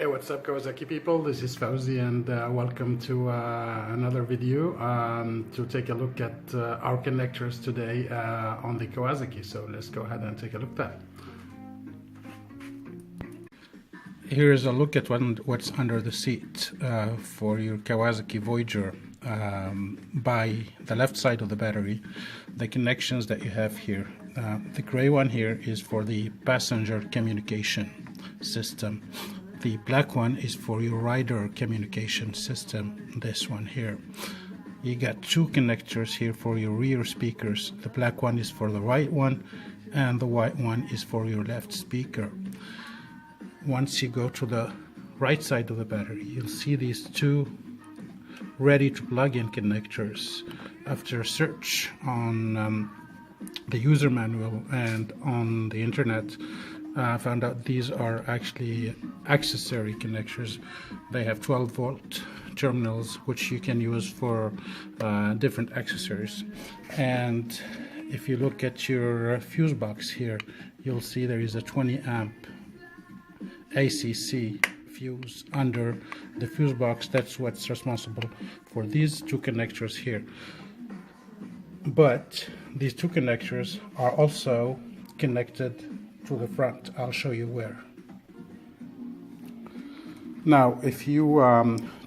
Hey, what's up Kawasaki people? This is Fauzi and welcome to another video to take a look at our connectors today on the Kawasaki. So let's go ahead and take a look at that. Here's a look at what's under the seat for your Kawasaki Voyager. By the left side of the battery, the connections that you have here. The gray one here is for the passenger communication system. The black one is for your rider communication system, this one here. You got two connectors here for your rear speakers. The black one is for the right one and the white one is for your left speaker. Once you go to the right side of the battery, you'll see these two ready to plug in connectors. After search on the user manual and on the internet, I found out these are actually accessory connectors. They have 12-volt terminals which you can use for different accessories. And if you look at your fuse box here, you'll see there is a 20 amp ACC fuse under the fuse box. That's what's responsible for these two connectors here. But these two connectors are also connected to the front. I'll show you where. Now if you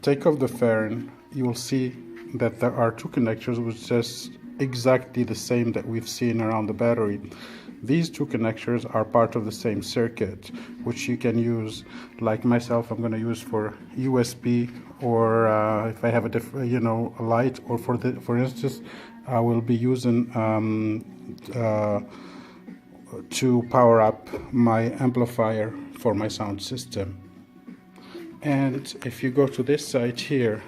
take off the fairing, you will see that there are two connectors which is exactly the same that we've seen around the battery. These two connectors are part of the same circuit, which you can use, like myself, I'm going to use for USB, or if I have a different, a light, or for instance, I will be using to power up my amplifier for my sound system. And if you go to this side here,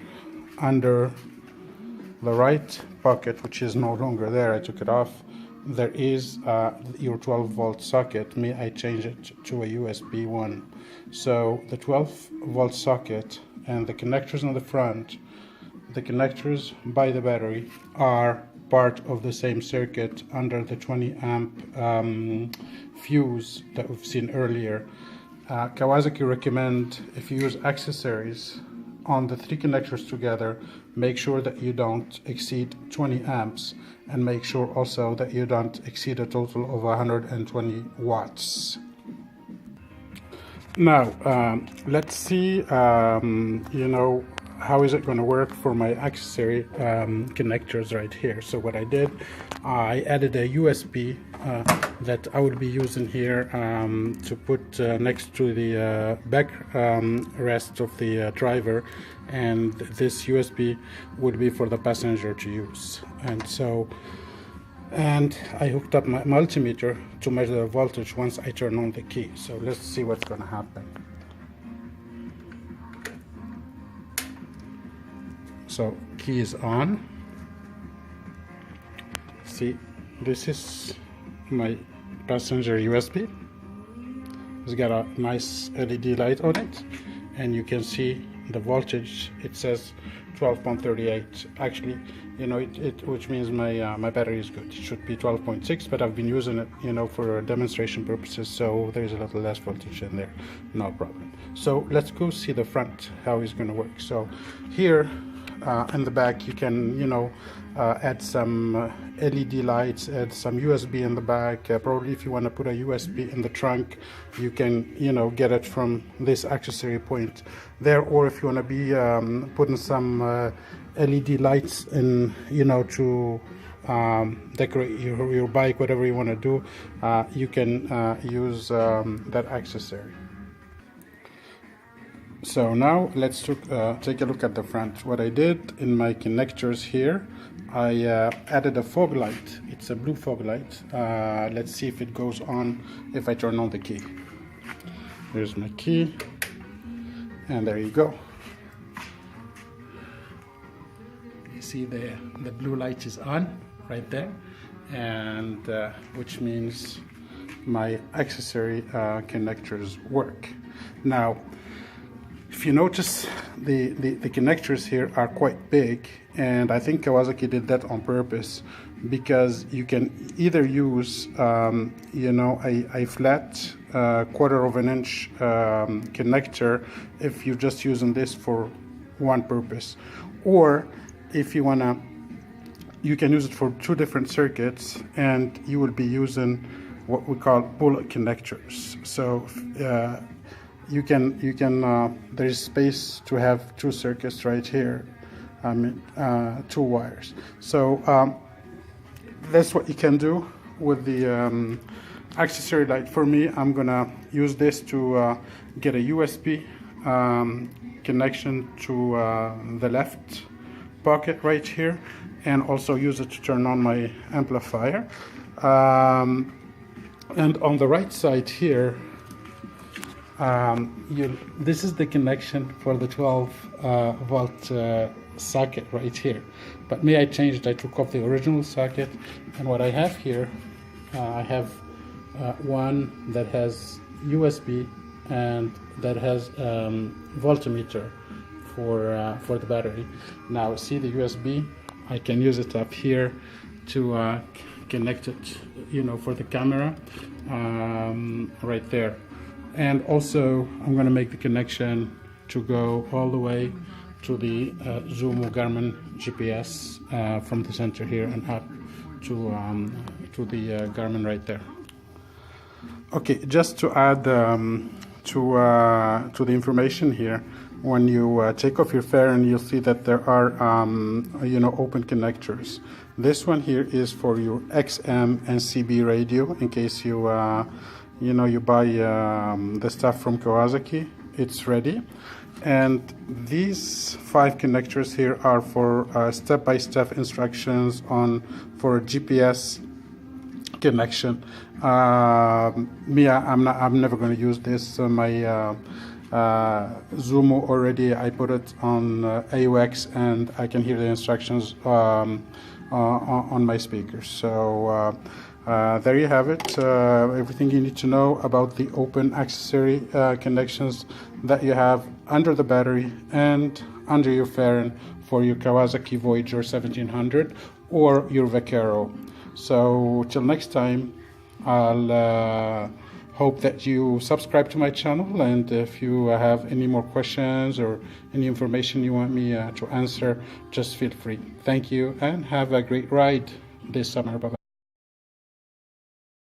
under the right pocket, which is no longer there, I took it off, there is your 12-volt socket. I change it to a USB one. So the 12-volt socket and the connectors on the front, the connectors by the battery, are part of the same circuit under the 20 amp fuse that we've seen earlier. Kawasaki recommend, if you use accessories on the three connectors together, make sure that you don't exceed 20 amps, and make sure also that you don't exceed a total of 120 watts. Now let's see how is it going to work for my accessory connectors right here. So what I did, I added a USB that I will be using here to put next to the back rest of the driver, and this USB would be for the passenger to use. And I hooked up my multimeter to measure the voltage once I turn on the key. So let's see what's going to happen. So key is on. See, this is my passenger USB. It's got a nice LED light on it, and you can see the voltage. It says 12.38. Actually, which means my battery is good. It should be 12.6, but I've been using it, for demonstration purposes, so there's a little less voltage in there. No problem. So let's go see the front, how it's going to work. So here in the back, you can, add some LED lights, add some USB in the back. Probably if you want to put a USB in the trunk, you can, get it from this accessory point there. Or if you want to be putting some LED lights in, to decorate your bike, whatever you want to do, you can use that accessory. So now let's take a look at the front. What I did in my connectors here, I added a fog light. It's a blue fog light. Let's see if it goes on if I turn on the key. There's my key, and there you go. You see the blue light is on right there, and which means my accessory connectors work. Now, if you notice, the connectors here are quite big, and I think Kawasaki did that on purpose, because you can either use a flat quarter of an inch connector if you're just using this for one purpose, or if you wanna, you can use it for two different circuits, and you will be using what we call bullet connectors. So you can there is space to have two circuits right here. Two wires. So that's what you can do with the accessory light. For me, I'm gonna use this to get a USB connection to the left pocket right here, and also use it to turn on my amplifier. And on the right side here, this is the connection for the 12 volt socket right here. But me, I changed. I took off the original socket, and what I have here, I have one that has USB and that has voltmeter for the battery. Now see the USB, I can use it up here to connect it, for the camera right there. And also I'm going to make the connection to go all the way to the Zumo Garmin GPS from the center here and up to the Garmin right there. Okay, just to add to the information here, when you take off your fairing, you'll see that there are open connectors. This one here is for your XM and CB radio, in case you you buy the stuff from Kawasaki. It's ready. And these 5 connectors here are for step-by-step instructions for a GPS connection. I'm never going to use this. My Zumo already, I put it on AUX, and I can hear the instructions on my speakers. So there you have it. Everything you need to know about the open accessory connections that you have under the battery and under your fairing for your Kawasaki Voyager 1700 or your Vaquero. So till next time, I'll hope that you subscribe to my channel, and if you have any more questions or any information you want me to answer, just feel free. Thank you, and have a great ride this summer. Bye-bye.